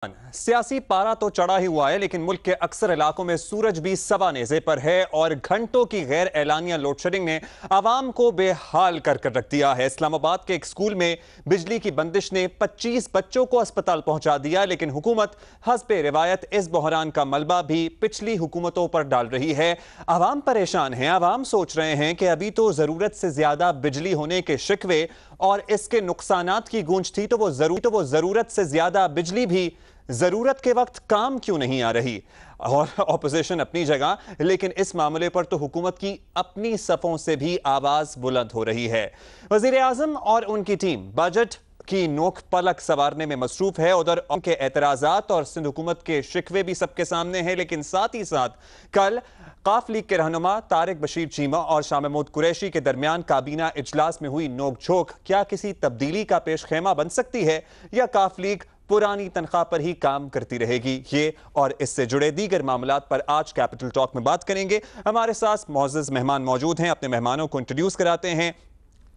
सियासी पारा तो चढ़ा ही हुआ है, लेकिन मुल्क के अक्सर इलाकों में सूरज भी सवा नेज़े पर है और घंटों की गैर एलानिया लोड शेडिंग ने आवाम को बेहाल कर रख दिया है। इस्लामाबाद के एक स्कूल में बिजली की बंदिश ने 25 बच्चों को अस्पताल पहुंचा दिया, लेकिन हुकूमत हस्बे रिवायत इस बहरान का मलबा भी पिछली हुकूमतों पर डाल रही है। आवाम परेशान है। आवाम सोच रहे हैं कि अभी तो जरूरत से ज्यादा बिजली होने के शिकवे और इसके नुकसानात की गूंज थी, तो वो जरूरत से ज्यादा बिजली भी जरूरत के वक्त काम क्यों नहीं आ रही। और ऑपोजिशन अपनी जगह, लेकिन इस मामले पर तो हुकूमत की अपनी सफों से भी आवाज बुलंद हो रही है। वजीर आजम और उनकी टीम बजट की नोक पलक संवारने में मसरूफ है। उधर उनके एतराजात और सिंध हुकूमत के शिकवे भी सबके सामने हैं, लेकिन साथ ही साथ कल काफ लीग के रहनुमा तारिक बशीर चीमा और शाह महमूद कुरैशी के दरमियान काबीना इजलास में हुई नोक-झोंक क्या किसी तब्दीली का पेश खेमा बन सकती है, या काफ लीग पुरानी तनख्वाह पर ही काम करती रहेगी। ये और इससे जुड़े दीगर मामलात पर आज कैपिटल टॉक में बात करेंगे। हमारे साथ मौजूद मेहमान मौजूद हैं। अपने मेहमानों को इंट्रोड्यूस कराते हैं।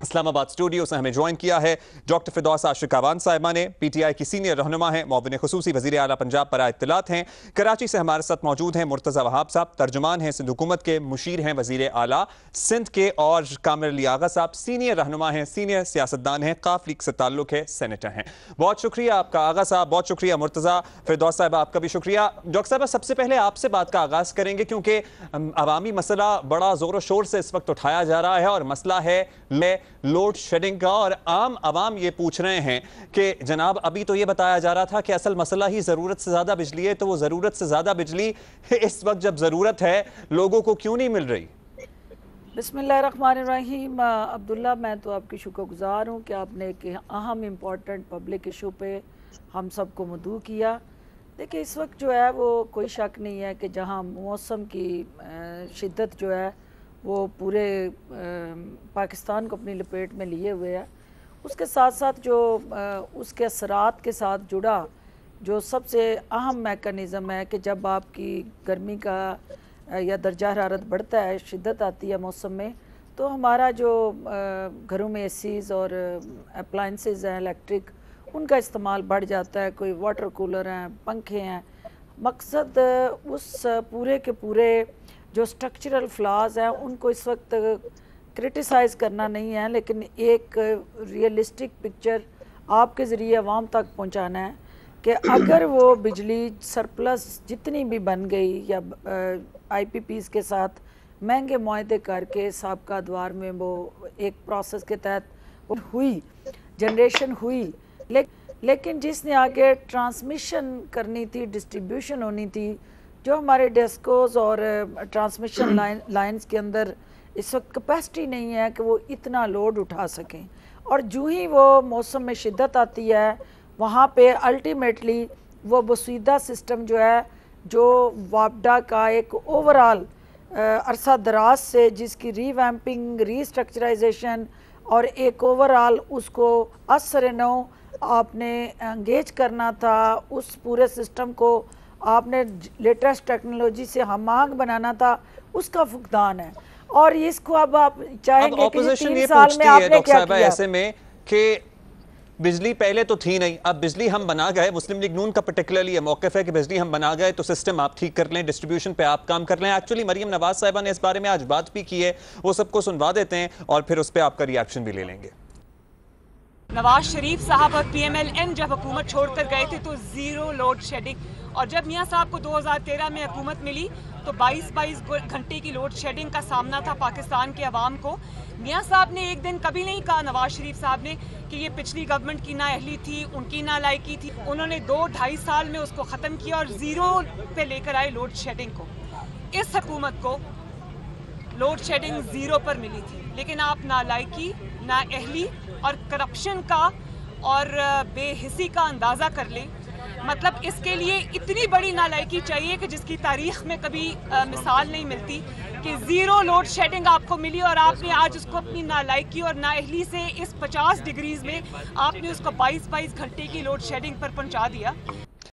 इस्लामाबाद स्टूडियो से हमें ज्वाइन किया है डॉक्टर फिरदौस आशिक अवान साहिबा ने, पीटीआई की सीनियर रहनुमा है, मुअव्विन खुसूसी वजीर आला पंजाब पर इत्तलात हैं। कराची से हमारे साथ मौजूद हैं मुर्तज़ा वहाब साहब, तर्जुमान हैं सिंध हुकूमत के, मुशीर हैं वजीर आला सिंध के, और कामिल अली आगा साहब सीनियर रहनुमा हैं, सीनियर सियासतदान हैं, काफ लीग से ताल्लुक है, सेनेटर हैं। बहुत शुक्रिया आपका आगा साहब, बहुत शुक्रिया मुर्तज़ा। फिरदौस साहब आपका भी शुक्रिया। डॉक्टर साहब सबसे पहले आपसे बात का आगाज करेंगे, क्योंकि अवामी मसला बड़ा जोर शोर से इस वक्त उठाया जा रहा है और मसला है लोड शेडिंग का। और आम अवाम ये पूछ रहे हैं कि जनाब अभी तो ये बताया जा रहा था कि असल मसला ही ज़रूरत से ज़्यादा बिजली है, तो वो ज़रूरत से ज़्यादा बिजली इस वक्त जब ज़रूरत है लोगों को क्यों नहीं मिल रही? बिस्मिल्लाहिर्रहमानिर्रहीम। अब्दुल्ला, मैं तो आपकी शुक्रगुजार हूँ कि आपने एक अहम इम्पॉर्टेंट पब्लिक इशू पे हम सबको मदऊ किया। देखिए, इस वक्त जो है वो कोई शक नहीं है कि जहाँ मौसम की शिद्दत जो है वो पूरे पाकिस्तान को अपनी लपेट में लिए हुए है, उसके साथ साथ जो उसके असरात के साथ जुड़ा जो सबसे अहम मैकेनिज़्म है कि जब आपकी गर्मी का या दर्जा हरारत बढ़ता है, शिद्दत आती है मौसम में, तो हमारा जो घरों में एसीज़ और अप्लाइंसेस हैं इलेक्ट्रिक, उनका इस्तेमाल बढ़ जाता है। कोई वाटर कूलर हैं, पंखे हैं। मकसद उस पूरे के पूरे जो स्ट्रक्चरल फ्लॉज हैं उनको इस वक्त क्रिटिसाइज़ करना नहीं है, लेकिन एक रियलिस्टिक पिक्चर आपके ज़रिए आवाम तक पहुंचाना है कि अगर वो बिजली सरप्लस जितनी भी बन गई या आईपीपीज़ के साथ महंगे मुआहदे करके साबका अदवार में वो एक प्रोसेस के तहत हुई, जनरेशन हुई, लेकिन जिसने आगे ट्रांसमिशन करनी थी, डिस्ट्रीब्यूशन होनी थी, जो हमारे डेस्कोज और ट्रांसमिशन लाइंस के अंदर इस वक्त कैपेसिटी नहीं है कि वो इतना लोड उठा सकें। और जो ही वो मौसम में शिद्दत आती है, वहाँ पे अल्टीमेटली वो वसीदा सिस्टम जो है, जो वापडा का एक ओवरऑल अरसा दराज से जिसकी रीवैम्पिंग, रीस्ट्रक्चराइजेशन और एक ओवरऑल उसको असर नौ आपने एंगेज करना था, उस पूरे सिस्टम को आपने लेटेस्ट टेक्नोलॉजी से हम-आहंग बनाना था, उसका फुकदान है। और इसको अब आप चाहेंगे कि 3 साल में आपने क्या किया? ऐसे में कि बिजली पहले तो थी नहीं, अब बिजली हम बना गए, मुस्लिम लीग नून का पर्टिकुलरली मौक़िफ़ है कि बिजली हम बना गए तो सिस्टम आप ठीक कर लें, डिस्ट्रीब्यूशन पे आप काम कर लें। एक्चुअली मरियम नवाज साहिबा ने इस बारे में आज बात भी की है, वो सबको सुनवा देते हैं और फिर उस पर आपका रिएक्शन भी ले लेंगे। नवाज शरीफ साहब और PMLN जब हुकूमत छोड़कर गए थे तो ज़ीरो लोड शेडिंग, और जब मियाँ साहब को 2013 में हुकूमत मिली तो 22 घंटे की लोड शेडिंग का सामना था पाकिस्तान के अवाम को। मियाँ साहब ने एक दिन कभी नहीं कहा, नवाज शरीफ साहब ने, कि ये पिछली गवर्नमेंट की नाअहली थी, उनकी नालायकी थी। उन्होंने 2-2.5 साल में उसको ख़त्म किया और ज़ीरो पे लेकर आए लोड शेडिंग को। इस हुकूमत को लोड शेडिंग ज़ीरो पर मिली थी, लेकिन आप नालायकी, नाअहली और करप्शन का और बेहिसी का अंदाज़ा कर लें। मतलब इसके लिए इतनी बड़ी नालायकी चाहिए कि जिसकी तारीख में कभी मिसाल नहीं मिलती, कि ज़ीरो लोड शेडिंग आपको मिली और आपने आज उसको अपनी नालायकी और नाअहली से इस 50 डिग्रीज़ में आपने उसको 22 घंटे की लोड शेडिंग पर पहुंचा दिया।